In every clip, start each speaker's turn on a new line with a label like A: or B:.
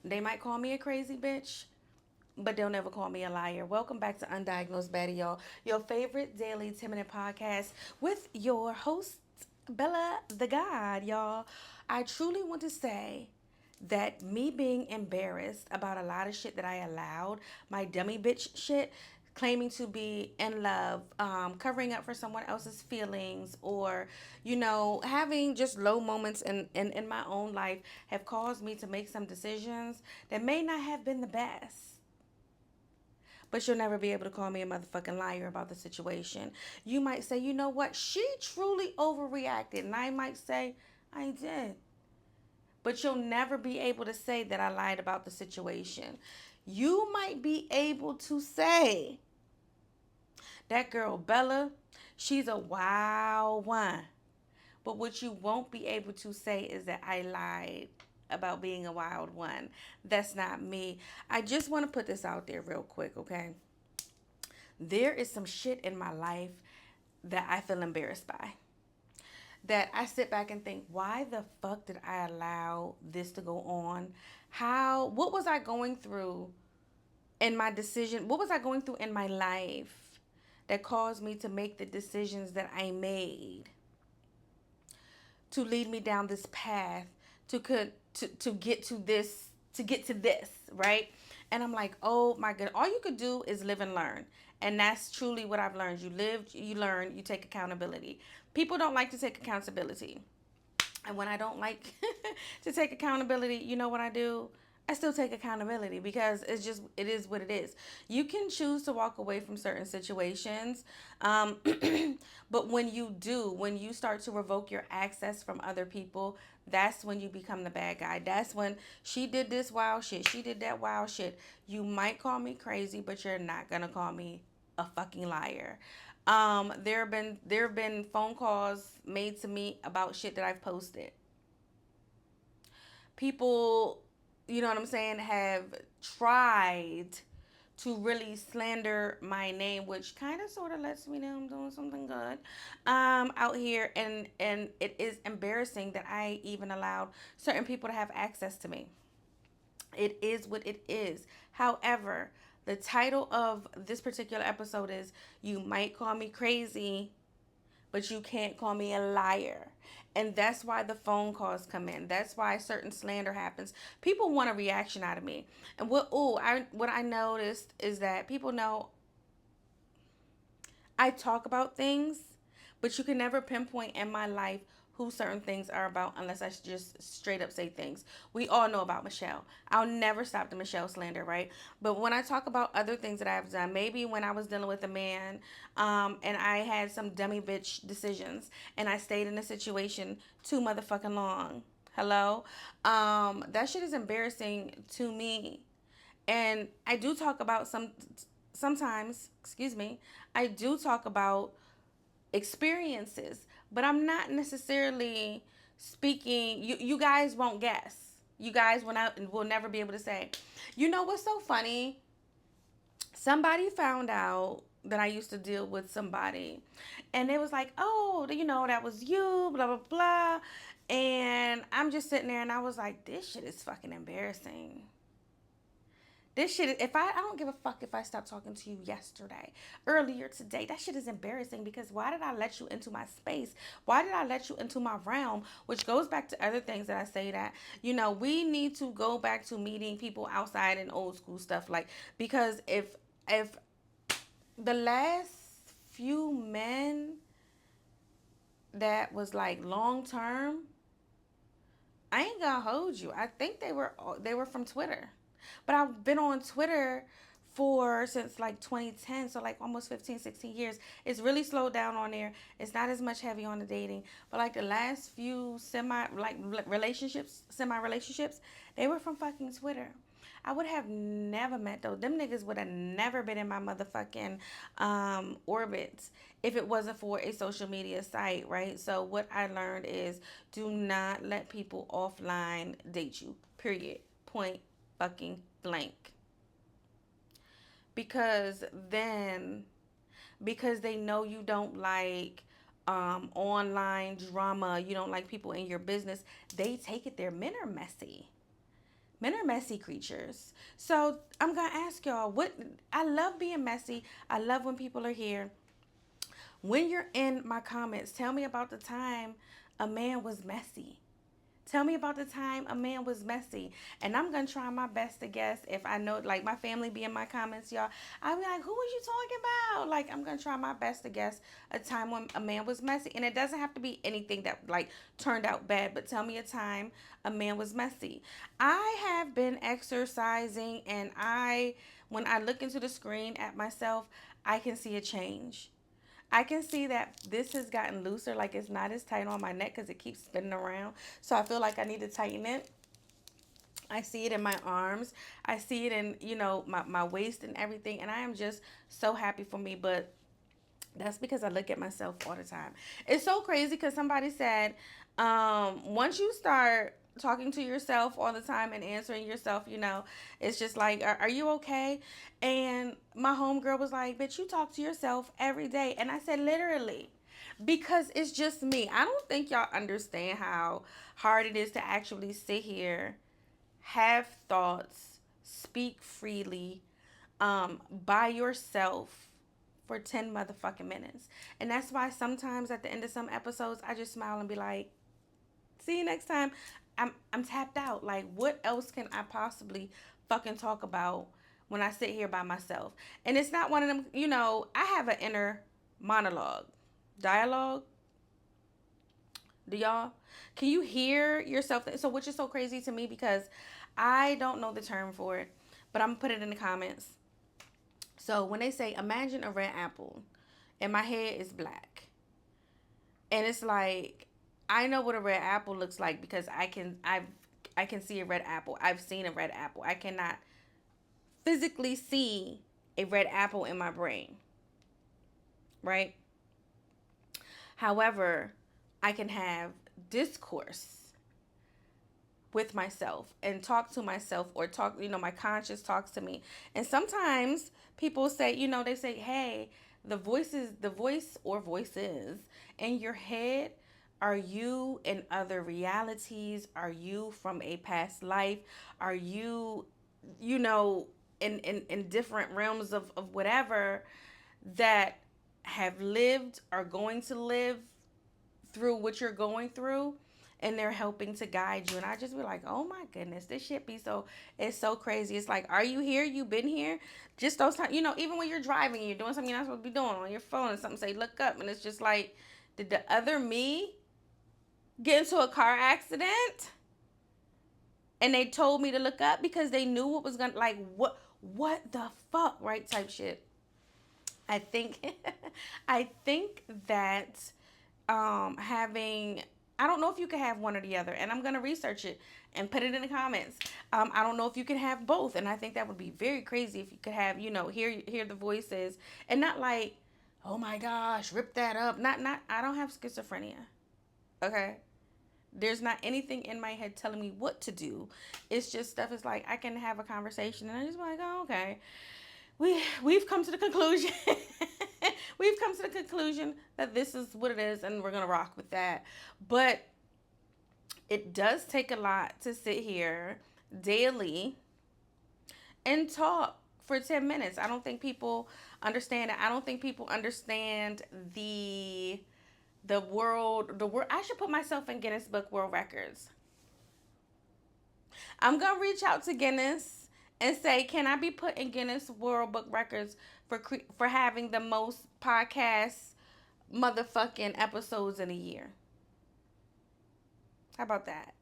A: They might call me a crazy bitch, but they'll never call me a liar. Welcome back to Undiagnosed Baddie, y'all. Your favorite daily 10-minute podcast with your host, BellaThaGawd, y'all. I truly want to say that me being embarrassed about a lot of shit that I allowed, my dummy bitch shit, claiming to be in love, covering up for someone else's feelings, or, having just low moments in my own life have caused me to make some decisions that may not have been the best. But you'll never be able to call me a motherfucking liar about the situation. You might say, you know what, she truly overreacted. And I might say, I did. But you'll never be able to say that I lied about the situation. You might be able to say, that girl Bella, she's a wild one. But what you won't be able to say is that I lied about being a wild one. That's not me. I just want to put this out there real quick, okay? There is some shit in my life that I feel embarrassed by. That I sit back and think, why the fuck did I allow this to go on? What was I going through in my decision? What was I going through in my life that caused me to make the decisions that I made to lead me down this path to get to this, right? And I'm like, oh my god, all you could do is live and learn. And that's truly what I've learned. You live, you learn, you take accountability. People don't like to take accountability. And when I don't like to take accountability, you know what I do? I still take accountability because it is what it is. You can choose to walk away from certain situations. Um, but when you start to revoke your access from other people, that's when you become the bad guy. That's when she did this wild shit. She did that wild shit. You might call me crazy, but you're not going to call me a fucking liar. There have been phone calls made to me about shit that I've posted. People, you know what I'm saying, have tried to really slander my name, which kind of sort of lets me know I'm doing something good out here, and it is embarrassing that I even allowed certain people to have access to me. It is what it is. However, the title of this particular episode is "You Might Call Me Crazy, but you can't call me a liar." And that's why the phone calls come in. That's why certain slander happens. People want a reaction out of me. And what I noticed is that people know I talk about things, but you can never pinpoint in my life who certain things are about unless I just straight up say things. We all know about Michelle. I'll never stop the Michelle slander, right? But when I talk about other things that I've done, maybe when I was dealing with a man, and I had some dummy bitch decisions, and I stayed in a situation too motherfucking long. Hello, that shit is embarrassing to me, and I do talk about sometimes, excuse me, I do talk about experiences, but I'm not necessarily speaking. You guys won't guess. You guys will never be able to say. You know what's so funny? Somebody found out that I used to deal with somebody, and it was like, oh, that was you, blah blah blah. And I'm just sitting there, and I was like, this shit is fucking embarrassing. This shit, if I don't give a fuck if I stopped talking to you yesterday, earlier today. That shit is embarrassing because why did I let you into my space? Why did I let you into my realm? Which goes back to other things that I say that, we need to go back to meeting people outside and old school stuff. Like, because if the last few men that was like long term, I ain't gonna hold you. I think they were from Twitter. But I've been on Twitter for since like 2010, so like almost 15, 16 years. It's really slowed down on there. It's not as much heavy on the dating. But like the last few semi relationships, they were from fucking Twitter. I would have never met those. Them niggas would have never been in my motherfucking orbits if it wasn't for a social media site, right? So what I learned is do not let people offline date you. Period. Point fucking blank. Because then, because they know you don't like online drama, you don't like people in your business, they take it there. Men are messy. Men are messy creatures. So I'm gonna ask y'all, what I love being messy. I love when people are here. When you're in my comments, tell me about the time a man was messy. Tell me about the time a man was messy. And I'm going to try my best to guess. If I know, like, my family be in my comments, y'all, I'll be like, who was you talking about? Like, I'm going to try my best to guess a time when a man was messy. And it doesn't have to be anything that, like, turned out bad. But tell me a time a man was messy. I have been exercising, and when I look into the screen at myself, I can see a change. I can see that this has gotten looser, like it's not as tight on my neck because it keeps spinning around. So I feel like I need to tighten it. I see it in my arms. I see it in, my waist and everything. And I am just so happy for me. But that's because I look at myself all the time. It's so crazy because somebody said, once you start talking to yourself all the time and answering yourself, it's just like, are you okay? And my homegirl was like, bitch, you talk to yourself every day. And I said, literally, because it's just me. I don't think y'all understand how hard it is to actually sit here, have thoughts, speak freely, by yourself for 10 motherfucking minutes. And that's why sometimes at the end of some episodes, I just smile and be like, see you next time. I'm tapped out. Like, what else can I possibly fucking talk about when I sit here by myself? And it's not one of them, I have an inner monologue, dialogue. Do y'all? Can you hear yourself? So, which is so crazy to me because I don't know the term for it, but I'm gonna put it in the comments. So when they say, imagine a red apple, and my head is black, and it's like, I know what a red apple looks like because I can see a red apple. I've seen a red apple. I cannot physically see a red apple in my brain, right? However, I can have discourse with myself and talk to myself, or talk, my conscience talks to me. And sometimes people say, they say, hey, the voice or voices in your head, are you in other realities? Are you from a past life? Are you, in different realms of whatever, that have lived, are going to live through what you're going through, and they're helping to guide you. And I just be like, oh my goodness, this shit be so, it's so crazy. It's like, are you here? You been here? Just those times, even when you're driving, you're doing something you're not supposed to be doing on your phone, and something say, look up, and it's just like, did the other me get into a car accident? And they told me to look up because they knew what was gonna, like, what the fuck, right? Type shit. I think, I think that having, I don't know if you can have one or the other, and I'm gonna research it and put it in the comments. I don't know if you can have both, and I think that would be very crazy if you could have, hear the voices, and not like, oh my gosh, rip that up. Not. I don't have schizophrenia. Okay, there's not anything in my head telling me what to do. It's just stuff is like I can have a conversation, and I just be like, oh, okay. We've come to the conclusion. We've come to the conclusion that this is what it is, and we're gonna rock with that. But it does take a lot to sit here daily and talk for 10 minutes. I don't think people understand it. I don't think people understand the world. I should put myself in Guinness Book World Records. I'm gonna reach out to Guinness and say, can I be put in Guinness World Book Records for having the most podcast motherfucking episodes in a year? How about that?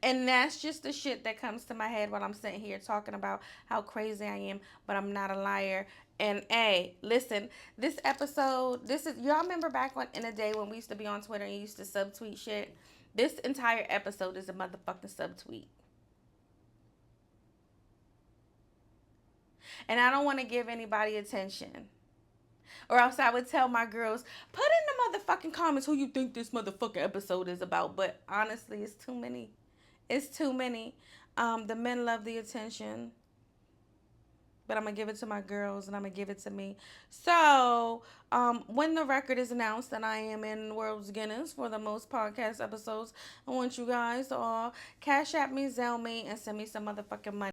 A: And that's just the shit that comes to my head while I'm sitting here talking about how crazy I am, but I'm not a liar. And hey, listen, this episode, y'all remember back in the day when we used to be on Twitter and used to subtweet shit? This entire episode is a motherfucking subtweet. And I don't want to give anybody attention. Or else I would tell my girls, put in the motherfucking comments who you think this motherfucking episode is about. But honestly, it's too many. It's too many. The men love the attention. but I'm gonna give it to my girls and I'm gonna give it to me. So, when the record is announced and I am in World's Guinness for the most podcast episodes, I want you guys to all cash at me, Zelle me, and send me some motherfucking money.